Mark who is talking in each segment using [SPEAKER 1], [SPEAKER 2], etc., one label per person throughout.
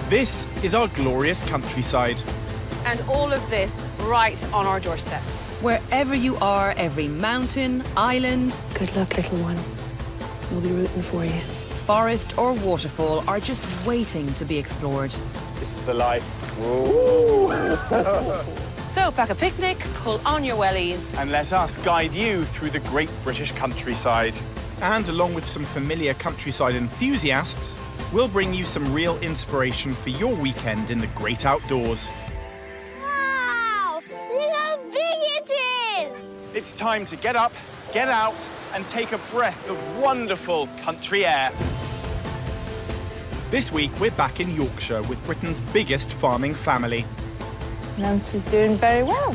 [SPEAKER 1] This is our glorious countryside.
[SPEAKER 2] And all of this right on our doorstep.
[SPEAKER 3] Wherever you are, every mountain, island,
[SPEAKER 4] Good luck, little one. We'll be rooting for you.
[SPEAKER 3] forest or waterfall are just waiting to be explored.
[SPEAKER 5] This is the life.
[SPEAKER 2] So pack a picnic, pull on your wellies.
[SPEAKER 5] And let us guide you through the great British countryside.
[SPEAKER 1] And along with some familiar countryside enthusiasts, we'll bring you some real inspiration for your weekend in the great outdoors.
[SPEAKER 6] Wow! Look how big it is!
[SPEAKER 5] It's time to get up, get out, and take a breath of wonderful country air.
[SPEAKER 1] This week, we're back in Yorkshire with Britain's biggest farming family.
[SPEAKER 4] Nance is doing very well.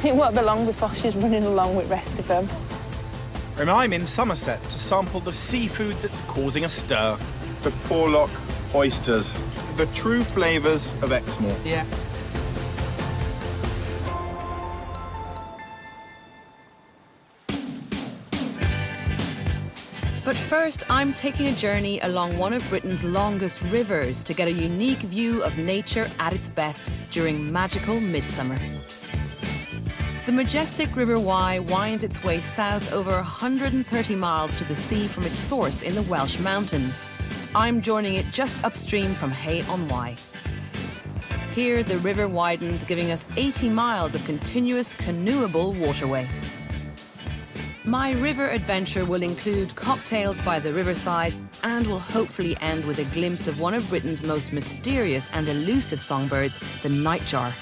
[SPEAKER 4] It won't be long before she's running along with the rest of them.
[SPEAKER 1] And I'm in Somerset to sample the seafood that's causing a stir.
[SPEAKER 5] The Porlock oysters.
[SPEAKER 1] The true flavours of Exmoor.
[SPEAKER 3] Yeah. But first, I'm taking a journey along one of Britain's longest rivers to get a unique view of nature at its best during magical midsummer. The majestic River Wye winds its way south over 130 miles to the sea from its source in the Welsh mountains. I'm joining it just upstream from Hay-on-Wye. Here, the river widens, giving us 80 miles of continuous canoeable waterway. My river adventure will include cocktails by the riverside and will hopefully end with a glimpse of one of Britain's most mysterious and elusive songbirds, the nightjar.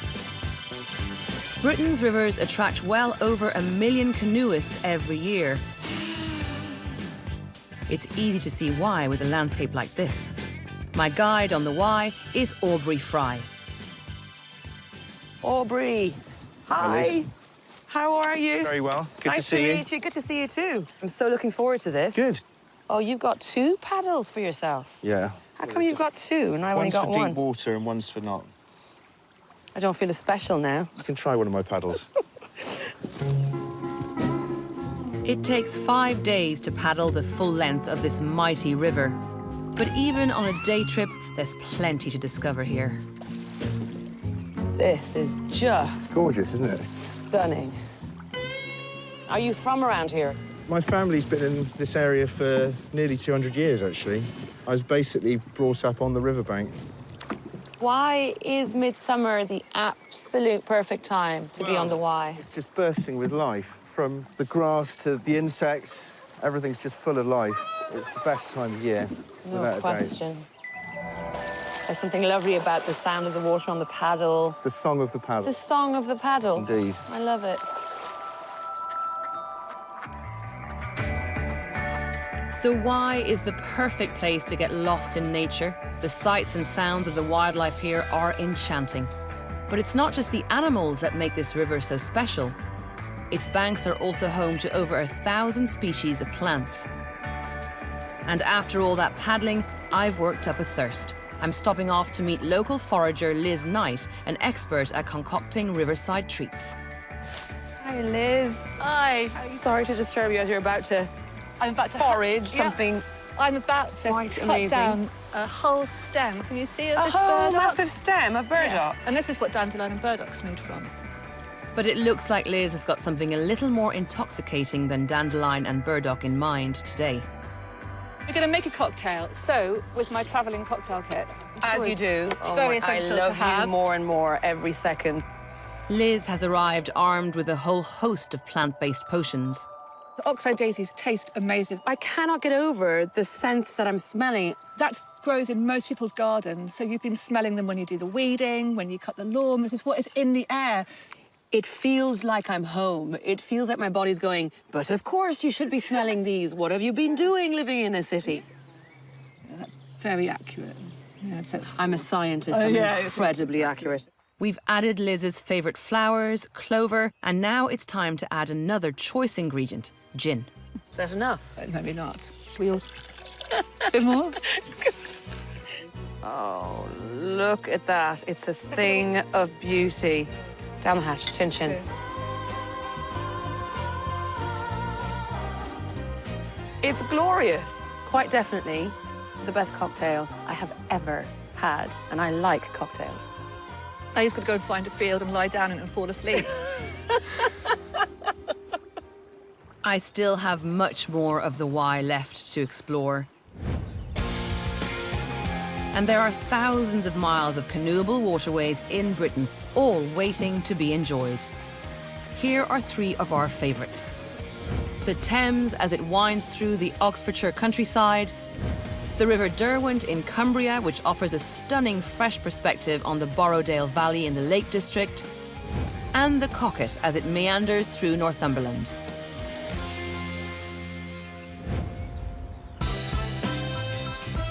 [SPEAKER 3] Britain's rivers attract well over 1 million canoeists every year. It's easy to see why with a landscape like this. My guide on the Wye is Aubrey Fry. Aubrey, hi.
[SPEAKER 5] Liz.
[SPEAKER 3] How are you?
[SPEAKER 5] Very well. Good
[SPEAKER 3] Nice
[SPEAKER 5] to see you.
[SPEAKER 3] meet you. Good to see you too. I'm so looking forward to this.
[SPEAKER 5] Good.
[SPEAKER 3] Oh, you've got 2 paddles for yourself.
[SPEAKER 5] Yeah.
[SPEAKER 3] How come you've got 2 and I've only
[SPEAKER 5] One's
[SPEAKER 3] got
[SPEAKER 5] for
[SPEAKER 3] one?
[SPEAKER 5] deep water and one's for not.
[SPEAKER 3] I don't feel as special now.
[SPEAKER 5] You can try one of my paddles.
[SPEAKER 3] It takes 5 days to paddle the full length of this mighty river. But even on a day trip, there's plenty to discover here. This is just
[SPEAKER 5] It's gorgeous, isn't it?
[SPEAKER 3] stunning. Are you from around here?
[SPEAKER 7] My family's been in this area for nearly 200 years, actually. I was basically brought up on the riverbank.
[SPEAKER 3] Why is midsummer the absolute perfect time to be on the Wye?
[SPEAKER 7] It's just bursting with life. From the grass to the insects, everything's just full of life. It's the best time of year,
[SPEAKER 3] No
[SPEAKER 7] without a doubt.
[SPEAKER 3] question. There's something lovely about the sound of the water on the paddle.
[SPEAKER 7] The song of the paddle.
[SPEAKER 3] The song of the paddle.
[SPEAKER 7] Indeed.
[SPEAKER 3] I love it. The Wye is the perfect place to get lost in nature. The sights and sounds of the wildlife here are enchanting. But it's not just the animals that make this river so special. Its banks are also home to over 1,000 species of plants. And after all that paddling, I've worked up a thirst. I'm stopping off to meet local forager Liz Knight, an expert at concocting riverside treats. Hi, Liz.
[SPEAKER 8] Hi.
[SPEAKER 3] Sorry to disturb you as you're about to
[SPEAKER 8] I'm about to
[SPEAKER 3] forage
[SPEAKER 8] Yeah.
[SPEAKER 3] something.
[SPEAKER 8] I'm about to
[SPEAKER 3] Quite
[SPEAKER 8] cut
[SPEAKER 3] amazing.
[SPEAKER 8] down a whole stem. Can you see it?
[SPEAKER 3] A
[SPEAKER 8] This
[SPEAKER 3] whole
[SPEAKER 8] burdock?
[SPEAKER 3] massive stem of burdock.
[SPEAKER 8] Yeah. And this is what dandelion and burdock's made from.
[SPEAKER 3] But it looks like Liz has got something a little more intoxicating than dandelion and burdock in mind today.
[SPEAKER 8] We're going to make a cocktail. So, with my travelling cocktail kit. which is
[SPEAKER 3] As you
[SPEAKER 8] always
[SPEAKER 3] do.
[SPEAKER 8] Very
[SPEAKER 3] I
[SPEAKER 8] essential
[SPEAKER 3] love
[SPEAKER 8] to have.
[SPEAKER 3] you more and more every second. Liz has arrived armed with a whole host of plant-based potions.
[SPEAKER 8] The oxide daisies taste amazing.
[SPEAKER 3] I cannot get over the sense that I'm smelling.
[SPEAKER 8] That grows in most people's gardens. So you've been smelling them when you do the weeding, when you cut the lawn. This is what is in the air.
[SPEAKER 3] It feels like I'm home. It feels like my body's going, but of course you should be smelling these. What have you been doing living in a city?
[SPEAKER 8] Yeah, that's very accurate. Yeah, it's
[SPEAKER 3] I'm a scientist.
[SPEAKER 8] Oh,
[SPEAKER 3] I'm
[SPEAKER 8] yeah.
[SPEAKER 3] incredibly accurate. We've added Liz's favourite flowers, clover, and now it's time to add another choice ingredient, gin. Is that enough?
[SPEAKER 8] maybe not. Should we all... a bit more?
[SPEAKER 3] Oh, look at that. It's a thing of beauty. Down the hatch, chin chin.
[SPEAKER 8] Cheers.
[SPEAKER 3] It's glorious. Quite definitely the best cocktail I have ever
[SPEAKER 2] had, and I like cocktails.
[SPEAKER 8] I just got to go and find a field and lie down in it and fall asleep.
[SPEAKER 3] I still have much more of the Wye left to explore. And there are thousands of miles of canoeable waterways in Britain, all waiting to be enjoyed. Here are 3 of our favourites. The Thames as it winds through the Oxfordshire countryside, the River Derwent in Cumbria, which offers a stunning fresh perspective on the Borrowdale Valley in the Lake District, and the Cocket as it meanders through Northumberland.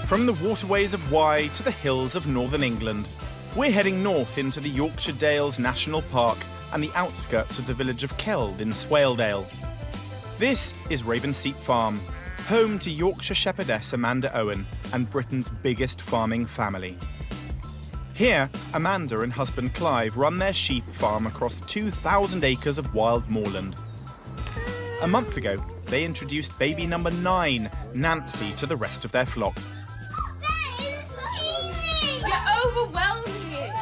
[SPEAKER 1] From the waterways of Wye to the hills of northern England, we're heading north into the Yorkshire Dales National Park and the outskirts of the village of Keld in Swaledale. This is Ravenseat Farm, home to Yorkshire shepherdess Amanda Owen and Britain's biggest farming family. Here, Amanda and husband Clive run their sheep farm across 2,000 acres of wild moorland. A month ago, they introduced baby number 9, Nancy, to the rest of their flock.
[SPEAKER 6] You're overwhelming it.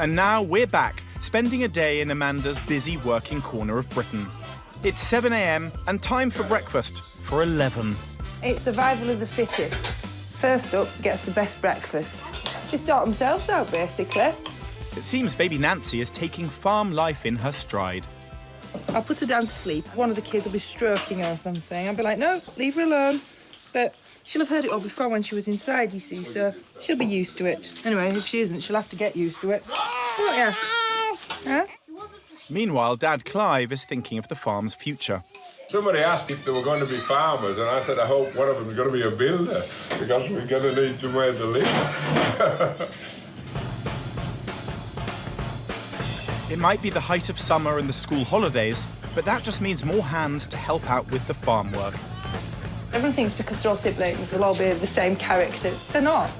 [SPEAKER 1] And now we're back, spending a day in Amanda's busy working corner of Britain. It's 7 a.m. and time for breakfast for 11.
[SPEAKER 4] It's survival of the fittest. First up gets the best breakfast. They sort themselves out, basically.
[SPEAKER 1] It seems baby Nancy is taking farm life in her stride.
[SPEAKER 4] I'll put her down to sleep. One of the kids will be stroking her or something. I'll be like, no, leave her alone. But she'll have heard it all before when she was inside, you see, so she'll be used to it. Anyway, if she isn't, she'll have to get used to it. Won't you? Huh?
[SPEAKER 1] Meanwhile, Dad Clive is thinking of the farm's future.
[SPEAKER 9] Somebody asked if they were going to be farmers, and I said, I hope one of them is going to be a builder, because we're going to need somewhere to live.
[SPEAKER 1] It might be the height of summer and the school holidays, but that just means more hands to help out with the farm work.
[SPEAKER 4] Everyone thinks because they're all siblings, they'll all be the same character. They're not.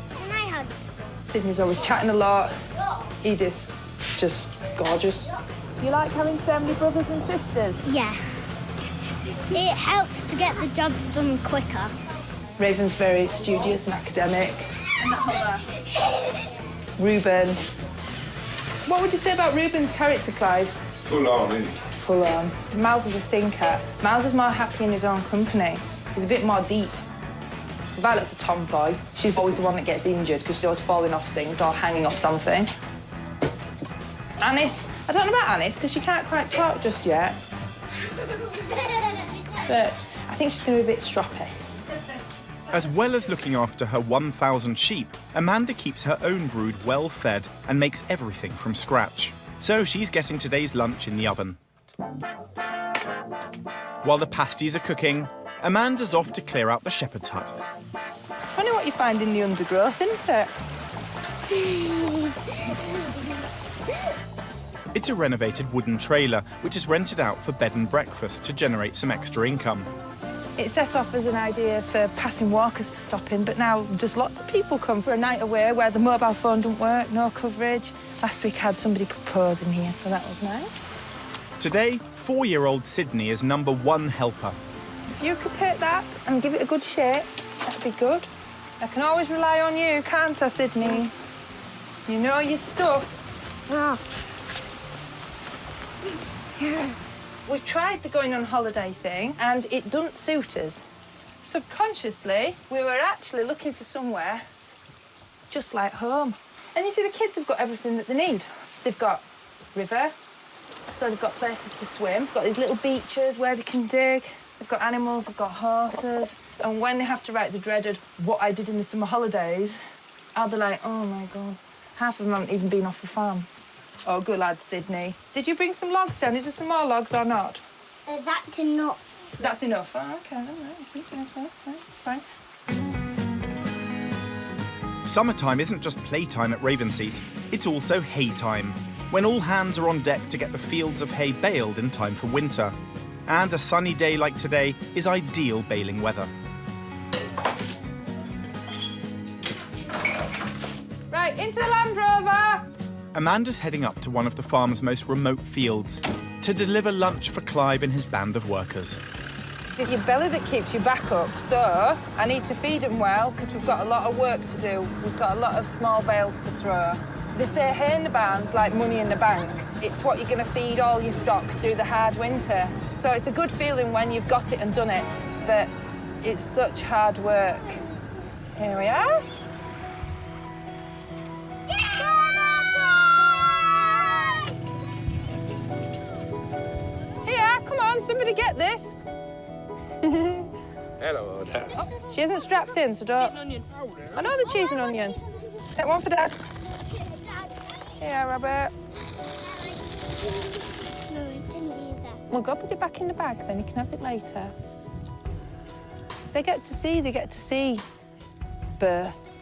[SPEAKER 4] Sydney's always chatting a lot. Edith's just gorgeous. You like having so many brothers and sisters?
[SPEAKER 6] Yeah. It helps to get the jobs done quicker.
[SPEAKER 4] Raven's very studious and academic. Reuben. What would you say about Reuben's character, Clive?
[SPEAKER 9] Full on, isn't it?
[SPEAKER 4] Full on. Miles is a thinker. Miles is more happy in his own company. He's a bit more deep. Violet's a tomboy. She's always the one that gets injured because she's always falling off things or hanging off something. Anis. I don't know about Anis because she can't quite talk just yet. But I think she's going to be a bit stroppy.
[SPEAKER 1] As well as looking after her 1,000 sheep, Amanda keeps her own brood well fed and makes everything from scratch. So she's getting today's lunch in the oven. While the pasties are cooking, Amanda's off to clear out the shepherd's hut.
[SPEAKER 4] It's funny what you find in the undergrowth, isn't it?
[SPEAKER 1] It's a renovated wooden trailer, which is rented out for bed and breakfast to generate some extra income.
[SPEAKER 4] It set off as an idea for passing walkers to stop in, but now just lots of people come for a night away where the mobile phone don't work, no coverage. Last week I had somebody propose in here, so that was nice.
[SPEAKER 1] Today, 4-year-old Sydney is number 1 helper.
[SPEAKER 4] If you could take that and give it a good shape, that'd be good. I can always rely on you, can't I, Sydney? You know your stuff.
[SPEAKER 6] Oh.
[SPEAKER 4] We've tried the going on holiday thing, and it doesn't suit us. Subconsciously, we were actually looking for somewhere just like home. And you see, the kids have got everything that they need. They've got river, so they've got places to swim. They've got these little beaches where they can dig. They've got animals, they've got horses. And when they have to write the dreaded what I did in the summer holidays, I'll be like, oh, my God. Half of them haven't even been off the farm. Oh, good lad, Sydney. Did you bring some logs down? Is there some more logs or not?
[SPEAKER 6] That's enough.
[SPEAKER 4] That's enough? Oh, OK, all right. If you say so, it's fine.
[SPEAKER 1] Summertime isn't just playtime at Ravenseat, it's also hay time, when all hands are on deck to get the fields of hay baled in time for winter. And a sunny day like today is ideal baling weather.
[SPEAKER 4] Right, into the Land Rover!
[SPEAKER 1] Amanda's heading up to one of the farm's most remote fields to deliver lunch for Clive and his band of workers.
[SPEAKER 4] It's your belly that keeps you back up, so I need to feed them well because we've got a lot of work to do. We've got a lot of small bales to throw. They say hay in the barn's like money in the bank. It's what you're going to feed all your stock through the hard winter. So it's a good feeling when you've got it and done it, but it's such hard work. Here we are. Here, come on, somebody get this.
[SPEAKER 9] Hello, Dad.
[SPEAKER 4] Oh, she isn't strapped in, so don't... Cheese and onion. I know the cheese and onion. Take one for Dad. Here, Robert.
[SPEAKER 6] No, you didn't do that.
[SPEAKER 4] Well, go put it back in the bag, then you can have it later. They get to see birth,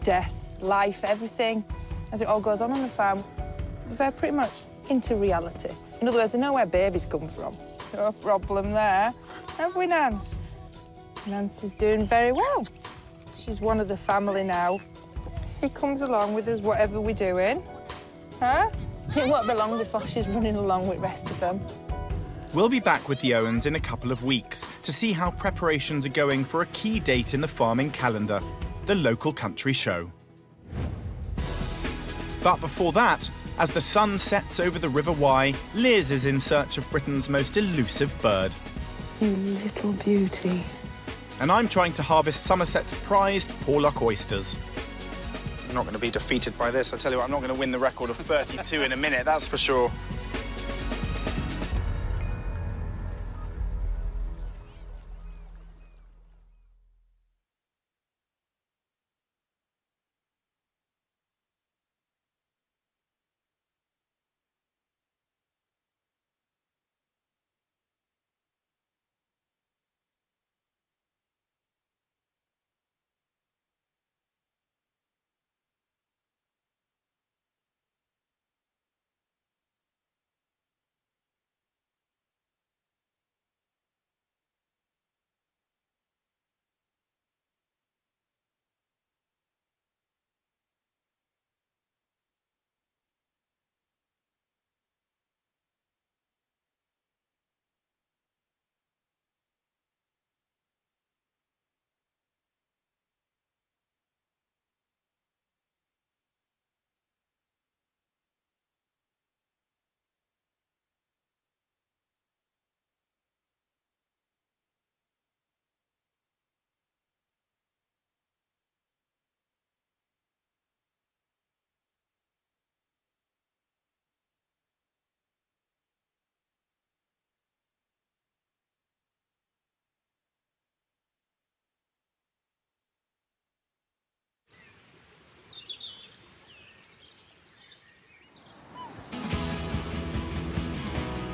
[SPEAKER 4] death, life, everything, as it all goes on the farm. They're pretty much into reality. In other words, they know where babies come from. No problem there. Have we, Nance? Nance is doing very well. She's one of the family now. He comes along with us, whatever we're doing. Huh? It won't be long before she's running along with the rest of them.
[SPEAKER 1] We'll be back with the Owens in a couple of weeks to see how preparations are going for a key date in the farming calendar, the local country show. But before that, as the sun sets over the River Wye, Liz is in search of Britain's most elusive bird.
[SPEAKER 4] You little beauty.
[SPEAKER 1] And I'm trying to harvest Somerset's prized Porlock oysters. I'm not going to be defeated by this. I tell you what, I'm not going to win the record of 32 in a minute, that's for sure.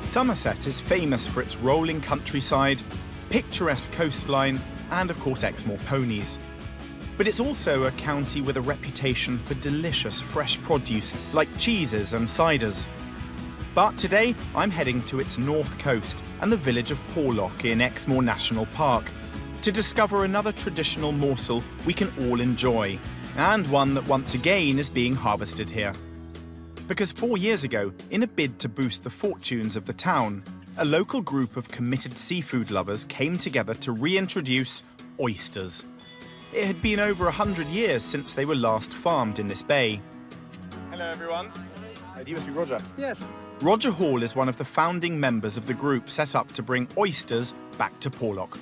[SPEAKER 1] Somerset is famous for its rolling countryside, picturesque coastline, and of course Exmoor ponies. But it's also a county with a reputation for delicious fresh produce like cheeses and ciders. But today I'm heading to its north coast and the village of Porlock in Exmoor National Park to discover another traditional morsel we can all enjoy, and one that once again is being harvested here. Because 4 years ago, in a bid to boost the fortunes of the town, a local group of committed seafood lovers came together to reintroduce oysters. It had been over 100 years since they were last farmed in this bay. Hello, everyone. You must be Roger.
[SPEAKER 7] Yes.
[SPEAKER 1] Roger Hall is one of the founding members of the group set up to bring oysters back to Porlock.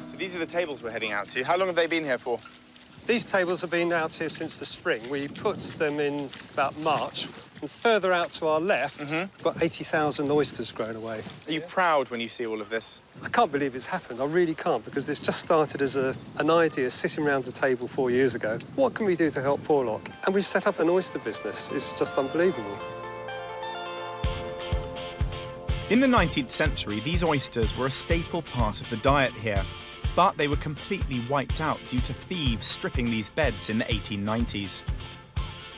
[SPEAKER 1] So these are the tables we're heading out to. How long have they been here for?
[SPEAKER 10] These tables have been out here since the spring. We put them in about March. And further out to our left, we've got 80,000 oysters grown away.
[SPEAKER 1] Are you proud when you see all of this?
[SPEAKER 10] I can't believe it's happened. I really can't, because this just started as an idea sitting around a table 4 years ago. What can we do to help Porlock? And we've set up an oyster business. It's just unbelievable.
[SPEAKER 1] In the 19th century, these oysters were a staple part of the diet here, but they were completely wiped out due to thieves stripping these beds in the 1890s.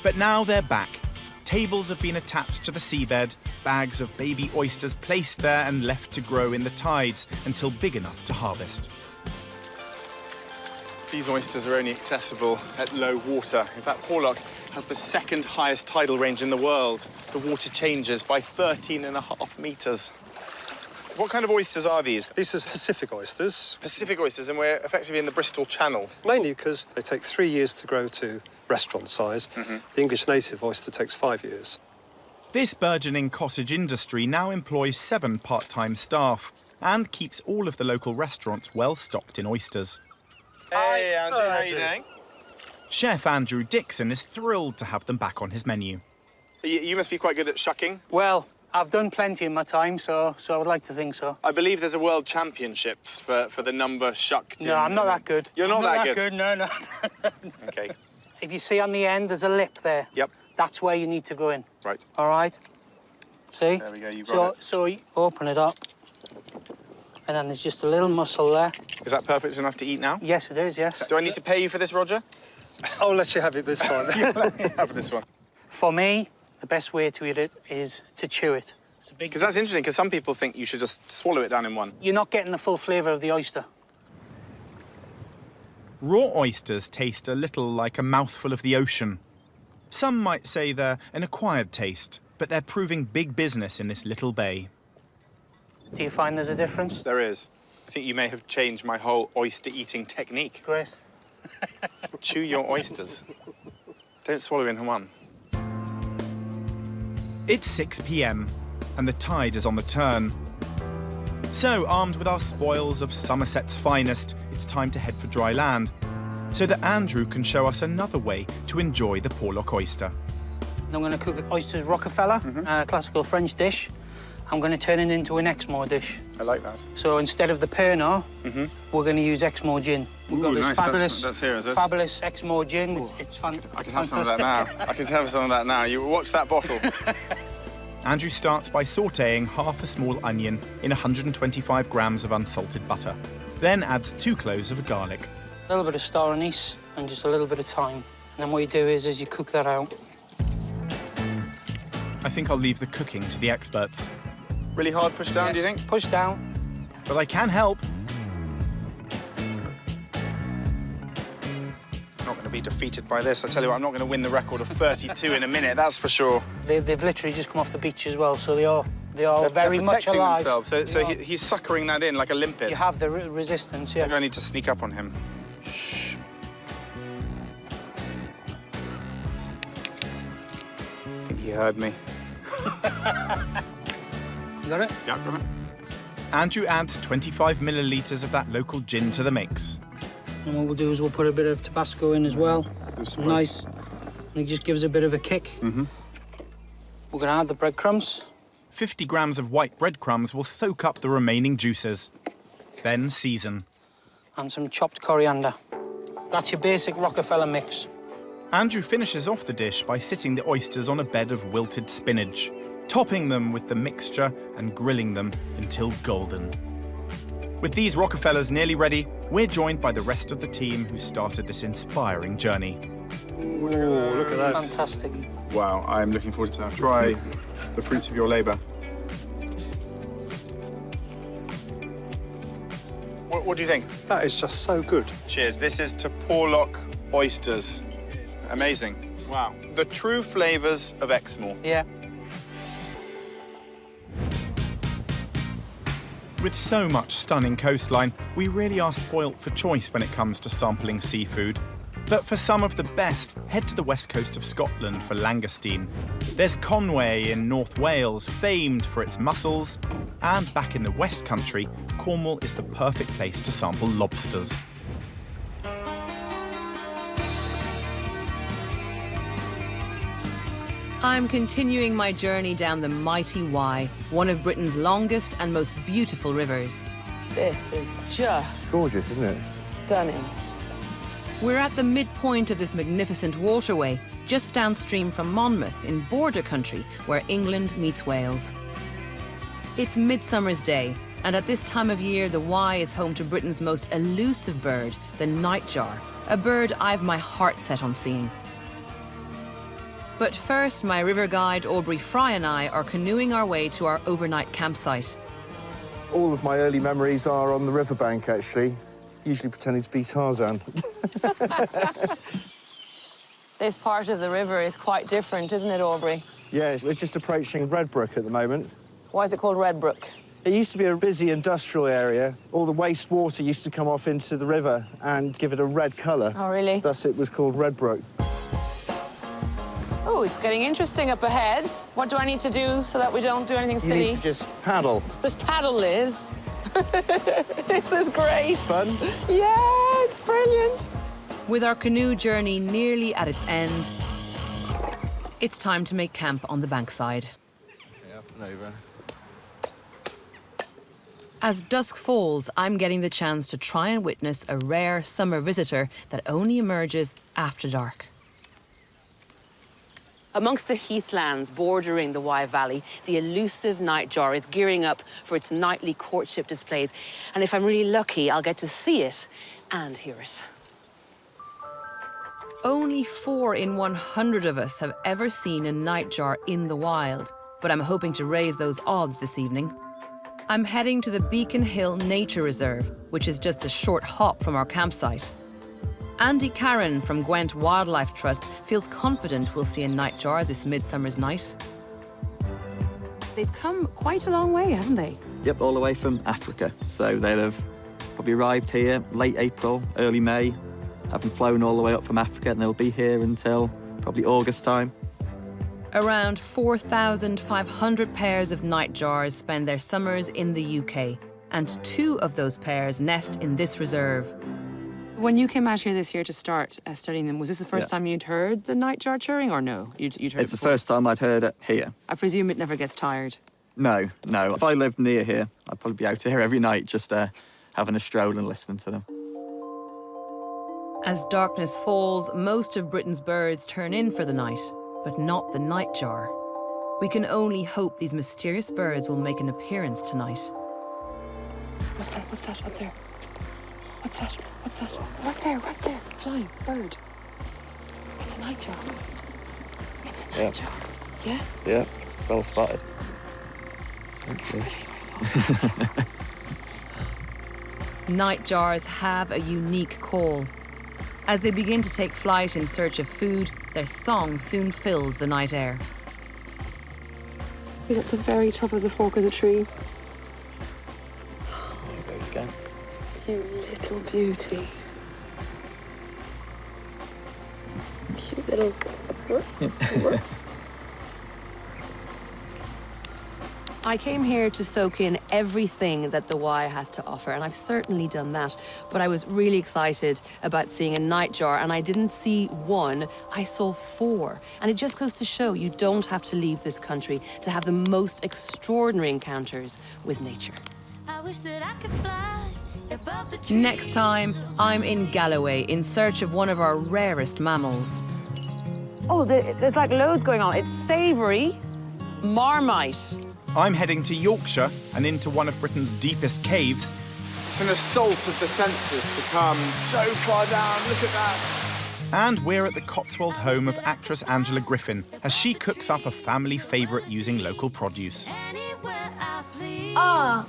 [SPEAKER 1] But now they're back. Tables have been attached to the seabed, bags of baby oysters placed there and left to grow in the tides until big enough to harvest. These oysters are only accessible at low water. In fact, Porlock has the second highest tidal range in the world. The water changes by 13.5 metres.
[SPEAKER 5] What kind of oysters are these?
[SPEAKER 10] These are Pacific oysters.
[SPEAKER 5] Pacific oysters, and we're effectively in the Bristol Channel.
[SPEAKER 10] Mainly because they take 3 years to grow to restaurant size. The English native oyster takes 5 years.
[SPEAKER 1] This burgeoning cottage industry now employs 7 part-time staff and keeps all of the local restaurants well stocked in oysters.
[SPEAKER 5] Hey, Andrew, how are you doing?
[SPEAKER 1] Chef Andrew Dixon is thrilled to have them back on his menu.
[SPEAKER 5] You must be quite good at shucking.
[SPEAKER 11] Well, I've done plenty in my time, so I would like to think so.
[SPEAKER 5] I believe there's a world championships for the number shucked.
[SPEAKER 11] No, I'm not that good.
[SPEAKER 5] You're not that good?
[SPEAKER 11] No.
[SPEAKER 5] OK.
[SPEAKER 11] If you see on the end, there's a lip there.
[SPEAKER 5] Yep.
[SPEAKER 11] That's where you need to go in.
[SPEAKER 5] Right.
[SPEAKER 11] All right? See?
[SPEAKER 5] There we go, you've got it.
[SPEAKER 11] So you open it up, and then there's just a little muscle there.
[SPEAKER 5] Is that perfect enough to eat now?
[SPEAKER 11] Yes, it is, yes.
[SPEAKER 5] Do I need to pay you for this, Roger?
[SPEAKER 10] I'll let you have it this time.
[SPEAKER 5] Let me have this one.
[SPEAKER 11] For me, the best way to eat it is to chew it.
[SPEAKER 5] Because that's interesting, because some people think you should just swallow it down in one.
[SPEAKER 11] You're not getting the full flavour of the oyster.
[SPEAKER 1] Raw oysters taste a little like a mouthful of the ocean. Some might say they're an acquired taste, but they're proving big business in this little bay.
[SPEAKER 11] Do you find there's a difference?
[SPEAKER 5] There is. I think you may have changed my whole oyster-eating technique.
[SPEAKER 11] Great.
[SPEAKER 5] Chew your oysters. Don't swallow in one.
[SPEAKER 1] It's 6 p.m, and the tide is on the turn. So, armed with our spoils of Somerset's finest, it's time to head for dry land, so that Andrew can show us another way to enjoy the Porlock oyster.
[SPEAKER 11] I'm going to cook oysters Rockefeller, a classical French dish. I'm going to turn it into an Exmoor dish.
[SPEAKER 5] I like that.
[SPEAKER 11] So instead of the Pernod, we're going to use Exmoor gin. We've got this
[SPEAKER 5] nice.
[SPEAKER 11] fabulous,
[SPEAKER 5] That's here, is it?
[SPEAKER 11] fabulous Exmoor gin. It's fantastic.
[SPEAKER 5] I can have some of that now. I can have some of that now. You watch that bottle.
[SPEAKER 1] Andrew starts by sautéing half a small onion in 125 grams of unsalted butter, then adds 2 cloves of garlic.
[SPEAKER 11] A little bit of star anise and just a little bit of thyme. And then what you do is you cook that out.
[SPEAKER 1] I think I'll leave the cooking to the experts.
[SPEAKER 5] Really hard push down,
[SPEAKER 11] Yes.
[SPEAKER 5] do you think?
[SPEAKER 11] Push down.
[SPEAKER 1] But I can help.
[SPEAKER 5] I'm not going to be defeated by this. I tell you what, I'm not going to win the record of 32 in a minute, that's for sure.
[SPEAKER 11] They've literally just come off the beach as well, so they are very
[SPEAKER 5] They're
[SPEAKER 11] much
[SPEAKER 5] protecting
[SPEAKER 11] alive.
[SPEAKER 5] themselves. So he's suckering that in like a limpet.
[SPEAKER 11] You have the resistance, yeah.
[SPEAKER 5] Maybe I need to sneak up on him. Shh. I think he heard me.
[SPEAKER 11] You got it?
[SPEAKER 5] Yeah, got it.
[SPEAKER 1] Andrew adds 25 millilitres of that local gin to the mix.
[SPEAKER 11] And what we'll do is we'll put a bit of Tabasco in as well. Nice. And it just gives a bit of a kick. We're going to add the breadcrumbs.
[SPEAKER 1] 50 grams of white breadcrumbs will soak up the remaining juices. Then season.
[SPEAKER 11] And some chopped coriander. That's your basic Rockefeller mix.
[SPEAKER 1] Andrew finishes off the dish by sitting the oysters on a bed of wilted spinach, topping them with the mixture and grilling them until golden. With these Rockefellers nearly ready, we're joined by the rest of the team who started this inspiring journey.
[SPEAKER 10] Ooh, look at that.
[SPEAKER 11] Fantastic.
[SPEAKER 5] Wow, I'm looking forward to try the fruits of your labour. What do you think?
[SPEAKER 10] That is just so good.
[SPEAKER 5] Cheers. This is to Porlock oysters. Amazing. Wow. The true flavours of Exmoor.
[SPEAKER 11] Yeah.
[SPEAKER 1] With so much stunning coastline, we really are spoilt for choice when it comes to sampling seafood. But for some of the best, head to the west coast of Scotland for langoustine. There's Conway in North Wales, famed for its mussels. And back in the West Country, Cornwall is the perfect place to sample lobsters.
[SPEAKER 3] I'm continuing my journey down the mighty Wye, one of Britain's longest and most beautiful rivers.
[SPEAKER 2] This is just
[SPEAKER 7] It's gorgeous, isn't it?
[SPEAKER 2] stunning.
[SPEAKER 3] We're at the midpoint of this magnificent waterway, just downstream from Monmouth in border country, where England meets Wales. It's Midsummer's Day, and at this time of year, the Wye is home to Britain's most elusive bird, the nightjar, a bird I've my heart set on seeing. But first, my river guide Aubrey Fry and I are canoeing our way to our overnight campsite.
[SPEAKER 7] All of my early memories are on the riverbank, actually. Usually pretending to be Tarzan.
[SPEAKER 2] This part of the river is quite different, isn't it, Aubrey?
[SPEAKER 7] Yeah, we're just approaching Redbrook at the moment.
[SPEAKER 2] Why is it called Redbrook?
[SPEAKER 7] It used to be a busy industrial area. All the wastewater used to come off into the river and give it a red colour.
[SPEAKER 2] Oh, really?
[SPEAKER 7] Thus it was called Redbrook.
[SPEAKER 2] Oh, it's getting interesting up ahead. What do I need to do so that we don't do anything
[SPEAKER 7] You
[SPEAKER 2] silly?
[SPEAKER 7] need to just paddle.
[SPEAKER 2] Just paddle, Liz. This is great.
[SPEAKER 7] Fun?
[SPEAKER 2] Yeah, it's brilliant.
[SPEAKER 3] With our canoe journey nearly at its end, it's time to make camp on the bankside.
[SPEAKER 7] Yeah, up and over.
[SPEAKER 3] As dusk falls, I'm getting the chance to try and witness a rare summer visitor that only emerges after dark.
[SPEAKER 2] Amongst the heathlands bordering the Wye Valley, the elusive nightjar is gearing up for its nightly courtship displays. And if I'm really lucky, I'll get to see it and hear it.
[SPEAKER 3] Only 4 in 100 of us have ever seen a nightjar in the wild, but I'm hoping to raise those odds this evening. I'm heading to the Beacon Hill Nature Reserve, which is just a short hop from our campsite. Andy Carron from Gwent Wildlife Trust feels confident we'll see a nightjar this midsummer's night.
[SPEAKER 2] They've come quite a long way, haven't they?
[SPEAKER 12] Yep, all the way from Africa. So they'll have probably arrived here late April, early May, having flown all the way up from Africa, and they'll be here until probably August time.
[SPEAKER 3] Around 4,500 pairs of nightjars spend their summers in the UK, and 2 of those pairs nest in this reserve.
[SPEAKER 2] When you came out here this year to start studying them, was this the first time you'd heard the nightjar chirring, or no? You'd heard
[SPEAKER 12] It's
[SPEAKER 2] it
[SPEAKER 12] the first time I'd heard it here.
[SPEAKER 2] I presume it never gets tired.
[SPEAKER 12] No. If I lived near here, I'd probably be out here every night just having a stroll and listening to them.
[SPEAKER 3] As darkness falls, most of Britain's birds turn in for the night, but not the nightjar. We can only hope these mysterious birds will make an appearance tonight.
[SPEAKER 2] What's that? What's that up there? What's that? What's that? Right there, flying bird. It's a nightjar. It's a nightjar. Yeah?
[SPEAKER 12] Yeah, well spotted.
[SPEAKER 2] I can't believe I saw a nightjar.
[SPEAKER 3] Nightjars have a unique call. As they begin to take flight in search of food, their song soon fills the night air.
[SPEAKER 2] He's at the very top of the fork of the tree.
[SPEAKER 12] There you go again.
[SPEAKER 2] You little beauty. Cute little... I came here to soak in everything that the Wye has to offer, and I've certainly done that. But I was really excited about seeing a nightjar, and I didn't see 1, I saw 4. And it just goes to show you don't have to leave this country to have the most extraordinary encounters with nature.
[SPEAKER 6] I wish that I could fly above the trees.
[SPEAKER 3] Next time, I'm in Galloway in search of one of our rarest mammals.
[SPEAKER 2] Oh, there's like loads going on. It's savoury, marmite.
[SPEAKER 1] I'm heading to Yorkshire and into one of Britain's deepest caves. It's an assault of the senses to come so far down, look at that. And we're at the Cotswold home of actress Angela Griffin as she cooks up a family favourite using local produce.
[SPEAKER 6] Anywhere I please.
[SPEAKER 4] Ah,